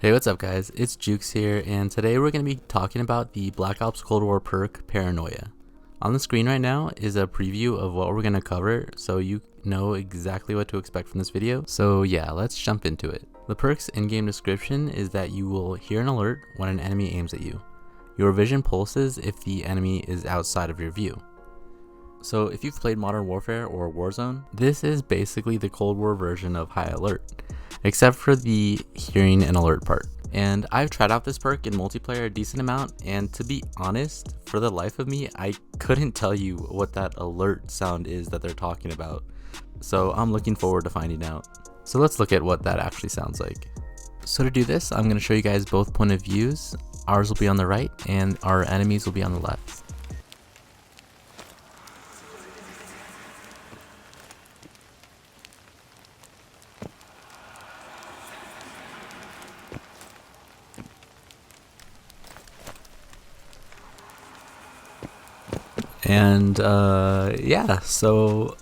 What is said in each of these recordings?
Hey, what's up guys, it's Jukes here, and today we're going to be talking about the Black Ops Cold War perk Paranoia. On the screen right now is a preview of what we're going to cover, so you know exactly what to expect from this video. So yeah, let's jump into it. The perk's in-game description is that you will hear an alert when an enemy aims at you. Your vision pulses if the enemy is outside of your view. So if you've played Modern Warfare or Warzone, this is basically the Cold War version of High Alert, except for the hearing an alert part. And I've tried out this perk in multiplayer a decent amount, and to be honest, for the life of me, I couldn't tell you what that alert sound is that they're talking about. So I'm looking forward to finding out. So let's look at what that actually sounds like. So to do this, I'm going to show you guys both point of views. Ours will be on the right and our enemies will be on the left. And yeah, so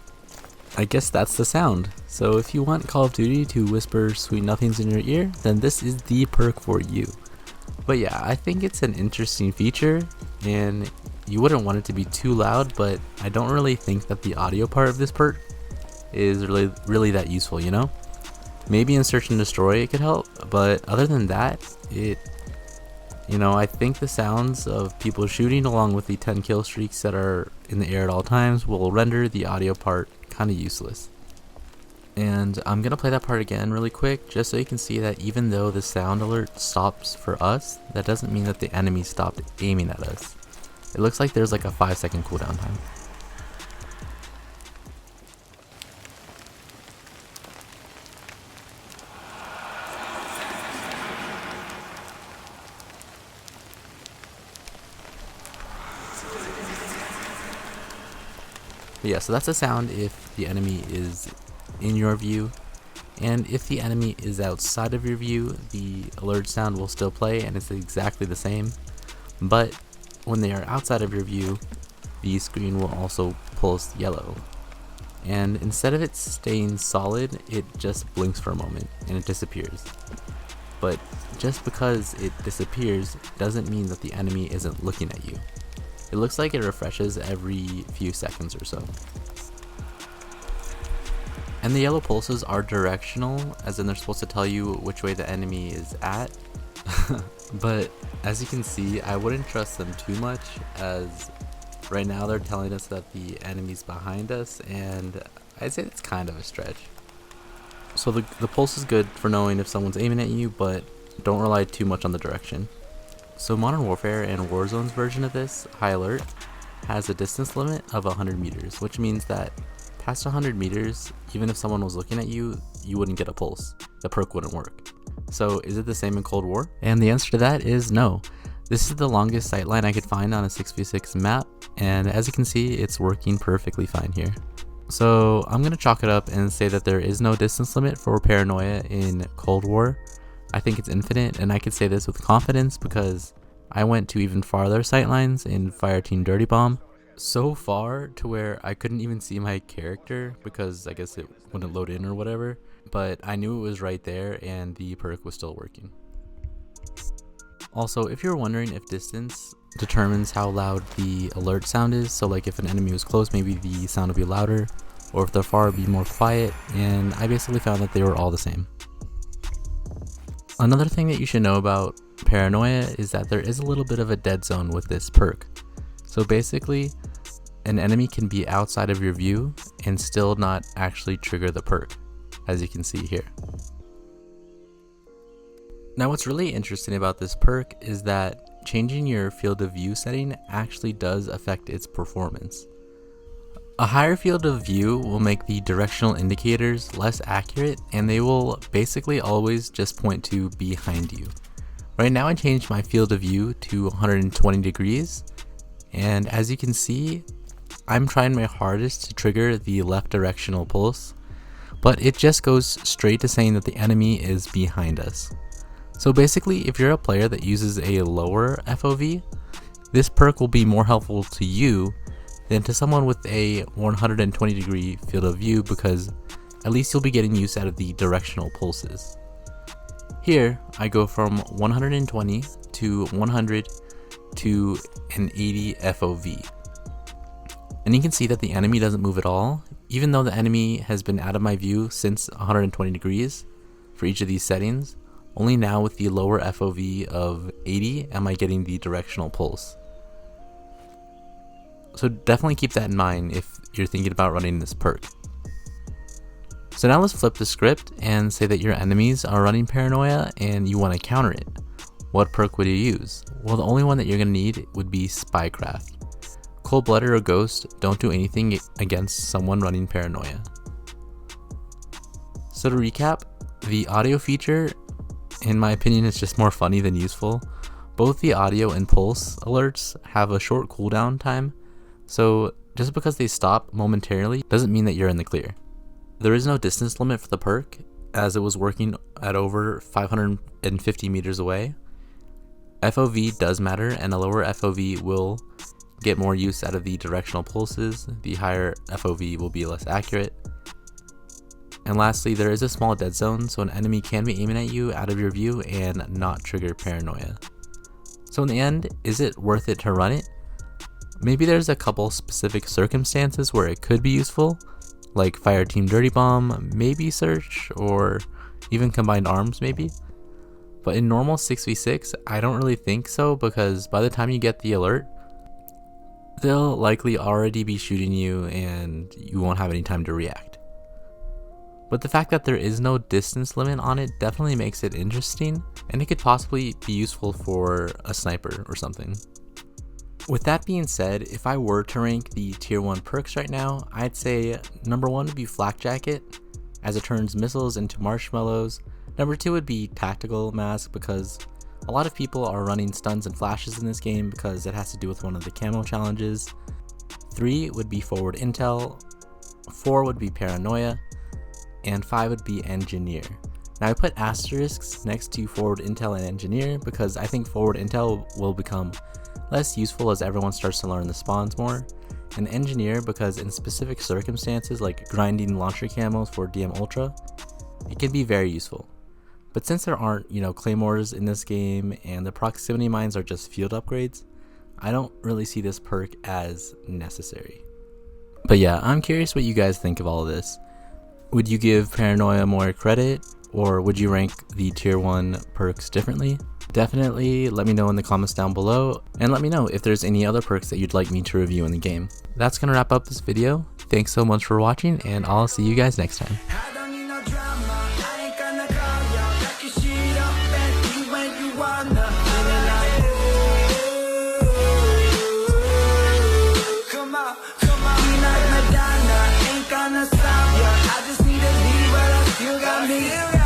I guess that's the sound. So if you want Call of Duty to whisper sweet nothings in your ear, then this is the perk for you. But yeah, I think it's an interesting feature, and you wouldn't want it to be too loud, but I don't really think that the audio part of this perk is really that useful, you know? Maybe in Search and Destroy it could help, but other than that, I think the sounds of people shooting along with the 10 kill streaks that are in the air at all times will render the audio part kind of useless. And I'm going to play that part again really quick, just so you can see that even though the sound alert stops for us, that doesn't mean that the enemy stopped aiming at us. It looks like there's like a 5-second cooldown time. But yeah, so that's the sound if the enemy is in your view, and if the enemy is outside of your view, the alert sound will still play and it's exactly the same. But when they are outside of your view, the screen will also pulse yellow. And instead of it staying solid, it just blinks for a moment and it disappears. But just because it disappears doesn't mean that the enemy isn't looking at you. It looks like it refreshes every few seconds or so. And the yellow pulses are directional, as in they're supposed to tell you which way the enemy is at. But as you can see, I wouldn't trust them too much, as right now they're telling us that the enemy's behind us, and I'd say it's kind of a stretch. So the pulse is good for knowing if someone's aiming at you, but don't rely too much on the direction. So Modern Warfare and Warzone's version of this, High Alert, has a distance limit of 100 meters, which means that past 100 meters, even if someone was looking at you, you wouldn't get a pulse. The perk wouldn't work. So is it the same in Cold War? And the answer to that is no. This is the longest sightline I could find on a 6v6 map, and as you can see, it's working perfectly fine here. So I'm going to chalk it up and say that there is no distance limit for Paranoia in Cold War. I think it's infinite, and I can say this with confidence because I went to even farther sightlines in Fireteam Dirty Bomb. So far to where I couldn't even see my character because I guess it wouldn't load in or whatever, but I knew it was right there and the perk was still working. Also, if you're wondering if distance determines how loud the alert sound is, so like if an enemy was close, maybe the sound would be louder, or if they're far, it'd be more quiet, and I basically found that they were all the same. Another thing that you should know about Paranoia is that there is a little bit of a dead zone with this perk. So basically, an enemy can be outside of your view and still not actually trigger the perk, as you can see here. Now what's really interesting about this perk is that changing your field of view setting actually does affect its performance. A higher field of view will make the directional indicators less accurate, and they will basically always just point to behind you. Right now I changed my field of view to 120 degrees, and as you can see, I'm trying my hardest to trigger the left directional pulse, but it just goes straight to saying that the enemy is behind us. So basically, if you're a player that uses a lower FOV, this perk will be more helpful to you than to someone with a 120 degree field of view, because at least you'll be getting use out of the directional pulses. Here, I go from 120 to 100 to an 80 FOV. And you can see that the enemy doesn't move at all, even though the enemy has been out of my view since 120 degrees for each of these settings. Only now with the lower FOV of 80 am I getting the directional pulse. So definitely keep that in mind if you're thinking about running this perk. So now let's flip the script and say that your enemies are running Paranoia and you want to counter it. What perk would you use? Well, the only one that you're going to need would be Spycraft. Cold-blooded or Ghost don't do anything against someone running Paranoia. So to recap, the audio feature, in my opinion, is just more funny than useful. Both the audio and pulse alerts have a short cooldown time, so just because they stop momentarily doesn't mean that you're in the clear. There is no distance limit for the perk, as it was working at over 550 meters away. FOV does matter, and a lower FOV will get more use out of the directional pulses. The higher FOV will be less accurate. And lastly, there is a small dead zone, so an enemy can be aiming at you out of your view and not trigger Paranoia. So in the end, is it worth it to run it? Maybe there's a couple specific circumstances where it could be useful, like Fire Team Dirty Bomb, maybe Search, or even Combined Arms maybe. But in normal 6v6, I don't really think so, because by the time you get the alert, they'll likely already be shooting you and you won't have any time to react. But the fact that there is no distance limit on it definitely makes it interesting, and it could possibly be useful for a sniper or something. With that being said, if I were to rank the tier 1 perks right now, I'd say number 1 would be Flak Jacket, as it turns missiles into marshmallows. Number 2 would be Tactical Mask, because a lot of people are running stuns and flashes in this game because it has to do with one of the camo challenges. 3 would be Forward Intel, 4 would be Paranoia, and 5 would be Engineer. Now I put asterisks next to Forward Intel and Engineer because I think Forward Intel will become less useful as everyone starts to learn the spawns more, and Engineer because in specific circumstances like grinding launcher camos for DM Ultra, it can be very useful. But since there aren't, claymores in this game and the proximity mines are just field upgrades, I don't really see this perk as necessary. But yeah, I'm curious what you guys think of all of this. Would you give Paranoia more credit, or would you rank the tier 1 perks differently? Definitely let me know in the comments down below, and let me know if there's any other perks that you'd like me to review in the game. That's gonna wrap up this video. Thanks so much for watching, and I'll see you guys next time. I just need a beat, but I still got me.